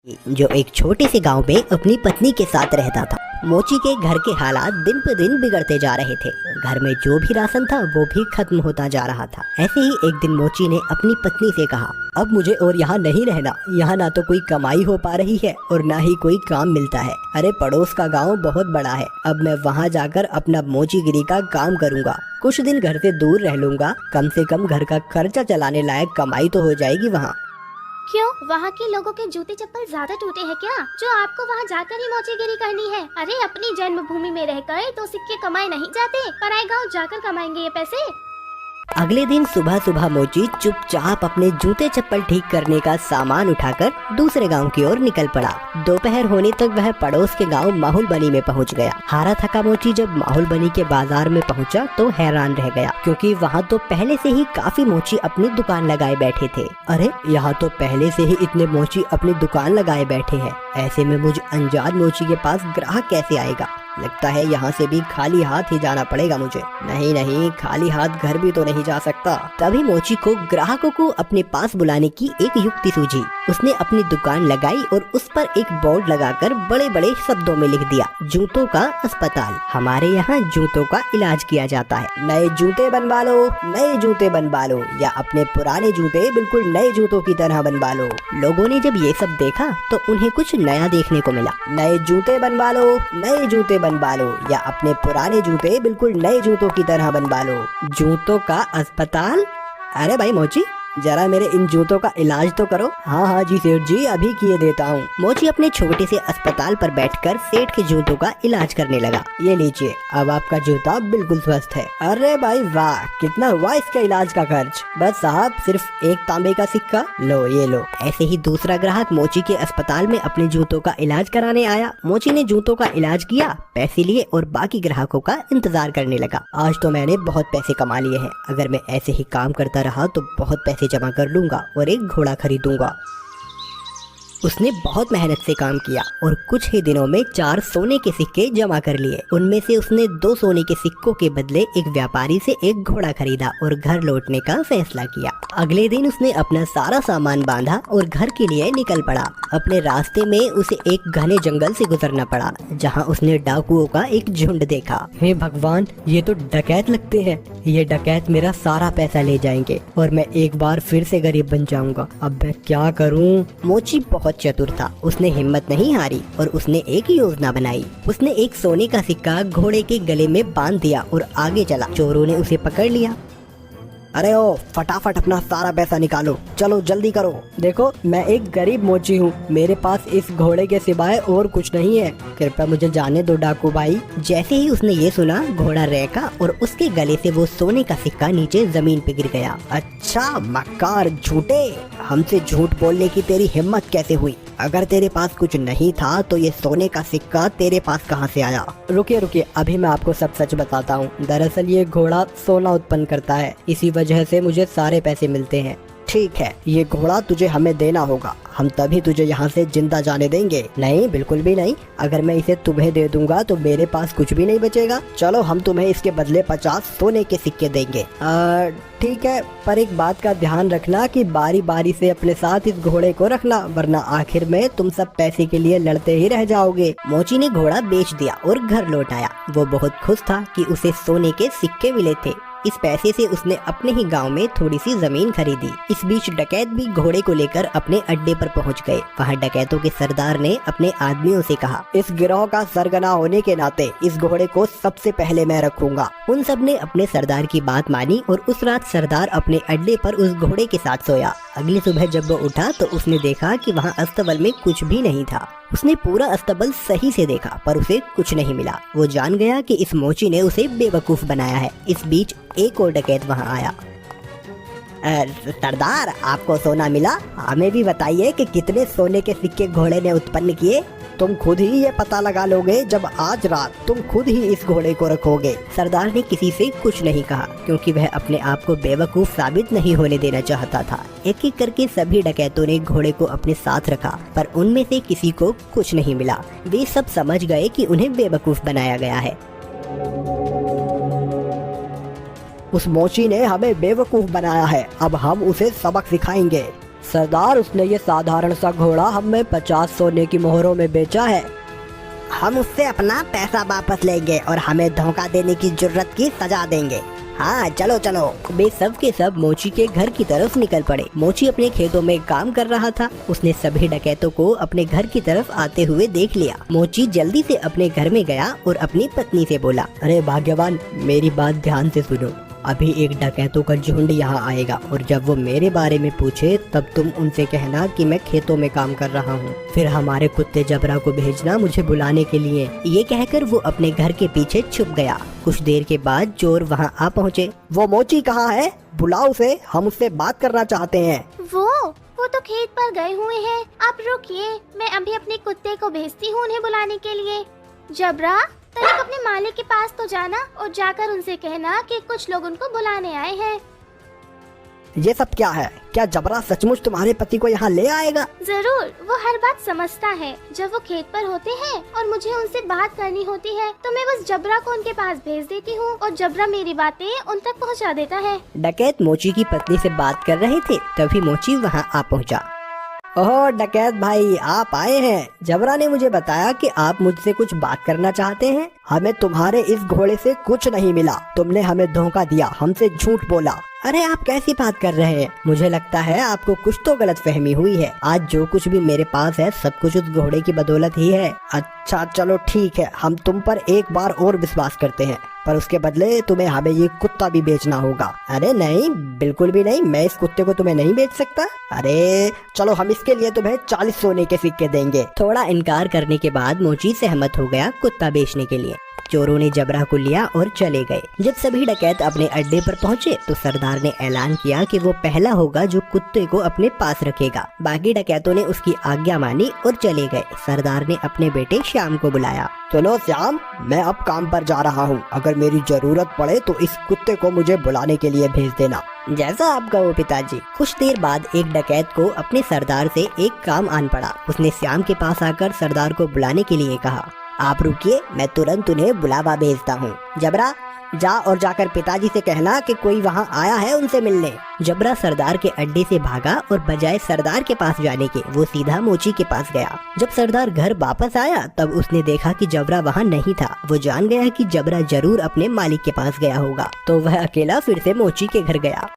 जो एक छोटे से गांव में अपनी पत्नी के साथ रहता था। मोची के घर के हालात दिन पे दिन बिगड़ते जा रहे थे। घर में जो भी राशन था वो भी खत्म होता जा रहा था। ऐसे ही एक दिन मोची ने अपनी पत्नी से कहा, अब मुझे और यहाँ नहीं रहना। यहाँ ना तो कोई कमाई हो पा रही है और ना ही कोई काम मिलता है। अरे पड़ोस का गांव बहुत बड़ा है, अब मैं वहाँ जाकर अपना मोचीगिरी का काम करूँगा। कुछ दिन घर से दूर रह लूंगा, कम से कम घर का खर्चा चलाने लायक कमाई तो हो जाएगी वहाँ। क्यों, वहाँ के लोगों के जूते चप्पल ज्यादा टूटे हैं क्या, जो आपको वहाँ जाकर ही मोचीगिरी करनी है? अरे अपनी जन्मभूमि में रहकर तो सिक्के कमाए नहीं जाते, पराए गाँव जाकर कमाएंगे ये पैसे। अगले दिन सुबह सुबह मोची चुपचाप अपने जूते चप्पल ठीक करने का सामान उठाकर दूसरे गांव की ओर निकल पड़ा। दोपहर होने तक वह पड़ोस के गांव माहुलबनी में पहुंच गया। हारा थका मोची जब माहुलबनी के बाजार में पहुंचा तो हैरान रह गया, क्योंकि वहां तो पहले से ही काफी मोची अपनी दुकान लगाए बैठे थे। अरे यहाँ तो पहले से ही इतने मोची अपनी दुकान लगाए बैठे हैं। ऐसे में मुझ अनजान मोची के पास ग्राहक कैसे आएगा? लगता है यहाँ से भी खाली हाथ ही जाना पड़ेगा मुझे। नहीं नहीं, खाली हाथ घर भी तो नहीं जा सकता। तभी मोची को ग्राहकों को अपने पास बुलाने की एक युक्ति सूझी। उसने अपनी दुकान लगाई और उस पर एक बोर्ड लगाकर बड़े बड़े शब्दों में लिख दिया, जूतों का अस्पताल। हमारे यहाँ जूतों का इलाज किया जाता है। नए जूते बनवा लो, नए जूते बनवा लो, या अपने पुराने जूते बिल्कुल नए जूतों की तरह बनवा लो। लोगों ने जब ये सब देखा तो उन्हें कुछ नया देखने को मिला। नए जूते बनवा लो, नए जूते बनवा लो, या अपने पुराने जूते बिल्कुल नए जूतों की तरह बनवा लो। जूतों का अस्पताल? अरे भाई मोची, जरा मेरे इन जूतों का इलाज तो करो। हाँ हाँ जी सेठ जी, अभी किए देता हूँ। मोची अपने छोटे से अस्पताल पर बैठकर सेठ के जूतों का इलाज करने लगा। ये लीजिए, अब आपका जूता बिल्कुल स्वस्थ है। अरे भाई वाह, कितना हुआ इसका इलाज का खर्च? बस साहब, सिर्फ एक तांबे का सिक्का। लो ये लो। ऐसे ही दूसरा ग्राहक मोची के अस्पताल में अपने जूतों का इलाज कराने आया। मोची ने जूतों का इलाज किया, पैसे लिए और बाकी ग्राहकों का इंतजार करने लगा। आज तो मैंने बहुत पैसे कमा लिए हैं। अगर मैं ऐसे ही काम करता रहा तो बहुत पैसे जमा कर लूंगा और एक घोड़ा खरीदूंगा। उसने बहुत मेहनत से काम किया और कुछ ही दिनों में 4 सोने के सिक्के जमा कर लिए। उनमें से उसने 2 सोने के सिक्कों के बदले एक व्यापारी से एक घोड़ा खरीदा और घर लौटने का फैसला किया। अगले दिन उसने अपना सारा सामान बांधा और घर के लिए निकल पड़ा। अपने रास्ते में उसे एक घने जंगल से गुजरना पड़ा, जहाँ उसने डाकुओं का एक झुंड देखा। हे भगवान, ये तो डकैत लगते हैं। ये डकैत मेरा सारा पैसा ले जाएंगे और मैं एक बार फिर से गरीब बन जाऊंगा। अब मैं क्या करूं? मोची बहुत चतुर था। उसने हिम्मत नहीं हारी और उसने एक योजना बनाई। उसने एक सोने का सिक्का घोड़े के गले में बांध दिया और आगे चला। चोरों ने उसे पकड़ लिया। अरे ओ, फटाफट अपना सारा पैसा निकालो, चलो जल्दी करो। देखो, मैं एक गरीब मोची हूँ, मेरे पास इस घोड़े के सिवाय और कुछ नहीं है। कृपया मुझे जाने दो डाकू भाई। जैसे ही उसने ये सुना, घोड़ा रहका और उसके गले से वो सोने का सिक्का नीचे जमीन पे गिर गया। अच्छा मक्कार झूठे, हमसे झूठ बोलने की तेरी हिम्मत कैसे हुई? अगर तेरे पास कुछ नहीं था तो ये सोने का सिक्का तेरे पास कहाँ से आया? रुकिए रुकिए, अभी मैं आपको सब सच बताता हूँ। दरअसल ये घोड़ा सोना उत्पन्न करता है, इसी वजह से मुझे सारे पैसे मिलते हैं। ठीक है, ये घोड़ा तुझे हमें देना होगा, हम तभी तुझे यहाँ से जिंदा जाने देंगे। नहीं, बिल्कुल भी नहीं। अगर मैं इसे तुम्हें दे दूंगा तो मेरे पास कुछ भी नहीं बचेगा। चलो, हम तुम्हें इसके बदले 50 सोने के सिक्के देंगे। ठीक है, पर एक बात का ध्यान रखना कि बारी बारी से अपने साथ इस घोड़े को रखना, वरना आखिर में तुम सब पैसे के लिए लड़ते ही रह जाओगे। मोची ने घोड़ा बेच दिया और घर लौट आया। वो बहुत खुश था कि उसे सोने के सिक्के मिले थे। इस पैसे से उसने अपने ही गांव में थोड़ी सी जमीन खरीदी। इस बीच डकैत भी घोड़े को लेकर अपने अड्डे पर पहुंच गए। वहां डकैतों के सरदार ने अपने आदमियों से कहा, इस गिरोह का सरगना होने के नाते इस घोड़े को सबसे पहले मैं रखूंगा। उन सब ने अपने सरदार की बात मानी और उस रात सरदार अपने अड्डे पर उस घोड़े के साथ सोया। अगली सुबह जब वो उठा तो उसने देखा कि वहाँ अस्तबल में कुछ भी नहीं था। उसने पूरा अस्तबल सही से देखा पर उसे कुछ नहीं मिला। वो जान गया कि इस मोची ने उसे बेवकूफ बनाया है। इस बीच एक और डकैत वहाँ आया। सरदार, आपको सोना मिला? हमें भी बताइए कि कितने सोने के सिक्के घोड़े ने उत्पन्न किए। तुम खुद ही ये पता लगा लोगे जब आज रात तुम खुद ही इस घोड़े को रखोगे। सरदार ने किसी से कुछ नहीं कहा, क्योंकि वह अपने आप को बेवकूफ साबित नहीं होने देना चाहता था। एक एक करके सभी डकैतों ने घोड़े को अपने साथ रखा, पर उनमें से किसी को कुछ नहीं मिला। वे सब समझ गए कि उन्हें बेवकूफ बनाया गया है। उस मोची ने हमें बेवकूफ बनाया है, अब हम उसे सबक सिखाएंगे। सरदार, उसने ये साधारण सा घोड़ा हमें 50 सोने की मोहरों में बेचा है। हम उससे अपना पैसा वापस लेंगे और हमें धोखा देने की जुर्रत की सजा देंगे। हाँ चलो चलो। वे सब के सब मोची के घर की तरफ निकल पड़े। मोची अपने खेतों में काम कर रहा था। उसने सभी डकैतों को अपने घर की तरफ आते हुए देख लिया। मोची जल्दी से अपने घर में गया और अपनी पत्नी से बोला, अरे भाग्यवान, मेरी बात ध्यान से सुनो। अभी एक डकैतों का झुंड यहाँ आएगा और जब वो मेरे बारे में पूछे तब तुम उनसे कहना कि मैं खेतों में काम कर रहा हूँ। फिर हमारे कुत्ते जबरा को भेजना मुझे बुलाने के लिए। ये कहकर वो अपने घर के पीछे छुप गया। कुछ देर के बाद चोर वहाँ आ पहुँचे। वो मोची कहाँ है? बुलाओ उसे, हम उससे बात करना चाहते हैं। वो तो खेत पर गए हुए हैं। आप रुकिए, मैं अभी अपने कुत्ते को भेजती हूँ उन्हें बुलाने के लिए। जबरा, तनिक अपने मालिक के पास तो जाना और जाकर उनसे कहना कि कुछ लोग उनको बुलाने आए हैं। ये सब क्या है? क्या जबरा सचमुच तुम्हारे पति को यहाँ ले आएगा? जरूर, वो हर बात समझता है। जब वो खेत पर होते हैं और मुझे उनसे बात करनी होती है तो मैं बस जबरा को उनके पास भेज देती हूँ और जबरा मेरी बातें उन तक पहुँचा देता है। डकैत मोची की पत्नी से बात कर रहे थे, तभी मोची वहाँ आ पहुँचा। ओह डकैत भाई, आप आए हैं। जबरा ने मुझे बताया कि आप मुझसे कुछ बात करना चाहते हैं। हमें तुम्हारे इस घोड़े से कुछ नहीं मिला। तुमने हमें धोखा दिया, हमसे झूठ बोला। अरे आप कैसी बात कर रहे हैं? मुझे लगता है आपको कुछ तो गलतफहमी हुई है। आज जो कुछ भी मेरे पास है सब कुछ उस घोड़े की बदौलत ही है। अच्छा चलो ठीक है, हम तुम पर एक बार और विश्वास करते हैं, पर उसके बदले तुम्हें हमें ये कुत्ता भी बेचना होगा। अरे नहीं, बिल्कुल भी नहीं, मैं इस कुत्ते को तुम्हें नहीं बेच सकता। अरे चलो, हम इसके लिए तुम्हें 40 सोने के सिक्के देंगे। थोड़ा इनकार करने के बाद मोची सहमत हो गया कुत्ता बेचने के लिए। चोरों ने जबरा को लिया और चले गए। जब सभी डकैत अपने अड्डे पर पहुंचे तो सरदार ने ऐलान किया कि वो पहला होगा जो कुत्ते को अपने पास रखेगा। बाकी डकैतों ने उसकी आज्ञा मानी और चले गए। सरदार ने अपने बेटे श्याम को बुलाया। सुनो श्याम, मैं अब काम पर जा रहा हूँ। अगर मेरी जरूरत पड़े तो इस कुत्ते को मुझे बुलाने के लिए भेज देना। जैसा आप कहो पिताजी। कुछ देर बाद एक डकैत को अपने सरदार से एक काम आन पड़ा। उसने श्याम के पास आकर सरदार को बुलाने के लिए कहा, आप रुकिए, मैं तुरंत उन्हें बुलावा भेजता हूँ। जबरा, जा और जाकर पिताजी से कहना कि कोई वहाँ आया है उनसे मिलने। जबरा सरदार के अड्डे से भागा और बजाय सरदार के पास जाने के वो सीधा मोची के पास गया। जब सरदार घर वापस आया तब उसने देखा कि जबरा वहाँ नहीं था। वो जान गया कि जबरा जरूर अपने मालिक के पास गया होगा, तो वह अकेला फिर से मोची के घर गया।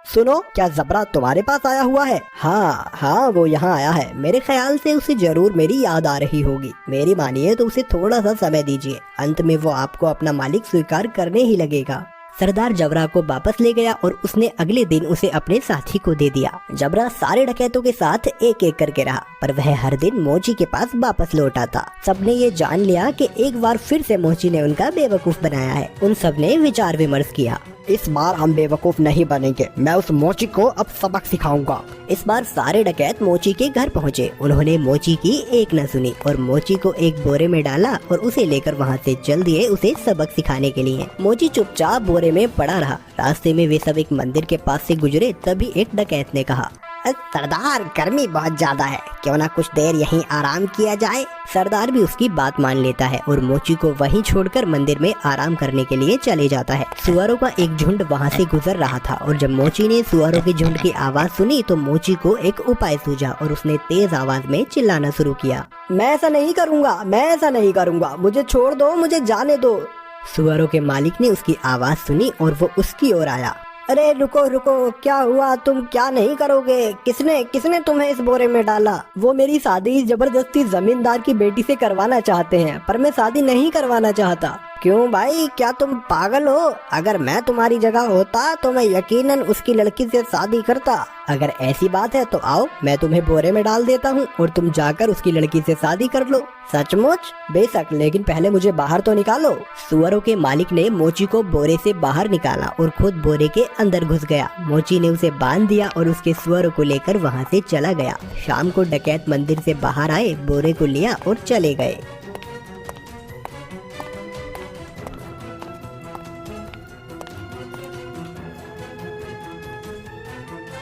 सुनो, क्या जबरा तुम्हारे पास आया हुआ है? हाँ, वो यहाँ आया है। मेरे ख्याल से उसे जरूर मेरी याद आ रही होगी। मेरी मानिए तो उसे थोड़ा सा समय दीजिए, अंत में वो आपको अपना मालिक स्वीकार करने ही लगेगा। सरदार जबरा को वापस ले गया और उसने अगले दिन उसे अपने साथी को दे दिया। जबरा सारे डकैतों के साथ एक एक करके रहा, पर वह हर दिन मोची के पास वापस लौट आता। सबने ये जान लिया कि एक बार फिर से मोची ने उनका बेवकूफ बनाया है। उन सबने विचार विमर्श किया, इस बार हम बेवकूफ नहीं बनेंगे। मैं उस मोची को अब सबक सिखाऊंगा। इस बार सारे डकैत मोची के घर पहुँचे। उन्होंने मोची की एक न सुनी और मोची को एक बोरे में डाला और उसे लेकर वहाँ से चल दिए उसे सबक सिखाने के लिए। मोची चुपचाप बोरे में पड़ा रहा। रास्ते में वे सब एक मंदिर के पास से गुजरे, तभी एक डकैत ने कहा, सरदार, गर्मी बहुत ज्यादा है, क्यों ना कुछ देर यहीं आराम किया जाए। सरदार भी उसकी बात मान लेता है और मोची को वहीं छोड़कर मंदिर में आराम करने के लिए चले जाता है। सुअरों का एक झुंड वहाँ से गुजर रहा था और जब मोची ने सुअरों के झुंड की आवाज सुनी तो मोची को एक उपाय सूझा और उसने तेज आवाज में चिल्लाना शुरू किया, मैं ऐसा नहीं करूँगा, मैं ऐसा नहीं करूँगा, मुझे छोड़ दो, मुझे जाने दो। सुअरों के मालिक ने उसकी आवाज सुनी और वो उसकी ओर आया। अरे रुको रुको, क्या हुआ? तुम क्या नहीं करोगे? किसने तुम्हें इस बोरे में डाला? वो मेरी शादी जबरदस्ती जमींदार की बेटी से करवाना चाहते हैं, पर मैं शादी नहीं करवाना चाहता। क्यों भाई, क्या तुम पागल हो? अगर मैं तुम्हारी जगह होता तो मैं यकीनन उसकी लड़की से शादी करता। अगर ऐसी बात है तो आओ, मैं तुम्हें बोरे में डाल देता हूँ और तुम जाकर उसकी लड़की से शादी कर लो। सचमुच? बेशक, लेकिन पहले मुझे बाहर तो निकालो। सुअरों के मालिक ने मोची को बोरे से बाहर निकाला और खुद बोरे के अंदर घुस गया। मोची ने उसे बांध दिया और उसके सुअरों को लेकर वहाँ से चला गया। शाम को डकैत मंदिर से बाहर आए, बोरे को लिया और चले गए।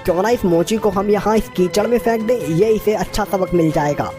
क्यों ना इस मोची को हम यहाँ इस कीचड़ में फेंक दें, ये इसे अच्छा सबक मिल जाएगा।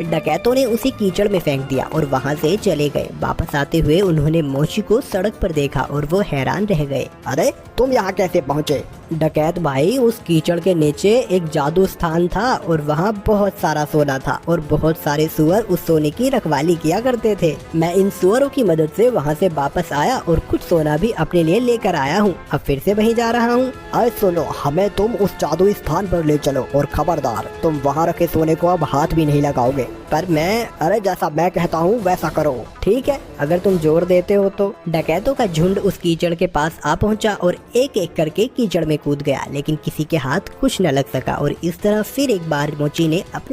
डकैतों ने उसे कीचड़ में फेंक दिया और वहाँ से चले गए। वापस आते हुए उन्होंने मोची को सड़क पर देखा और वो हैरान रह गए। अरे तुम यहाँ कैसे पहुँचे? डकैत भाई, उस कीचड़ के नीचे एक जादू स्थान था और वहाँ बहुत सारा सोना था और बहुत सारे सुअर उस सोने की रखवाली किया करते थे। मैं इन सुअरों की मदद से वहाँ से वापस आया और कुछ सोना भी अपने लिए लेकर आया हूँ। अब फिर से वहीं जा रहा हूँ। अरे सुनो, हमें तुम उस जादुई स्थान पर ले चलो और खबरदार, तुम वहाँ रखे सोने को अब हाथ भी नहीं लगाओगे। पर मैं अरे जैसा मैं कहता हूँ वैसा करो। ठीक है, अगर तुम जोर देते हो तो। डकैतों का झुंड उस कीचड़ के पास आ पहुंचा और एक एक करके कीचड़ में कूद गया, लेकिन किसी के हाथ कुछ न लग सका और इस तरह फिर एक बार मोची ने अपनी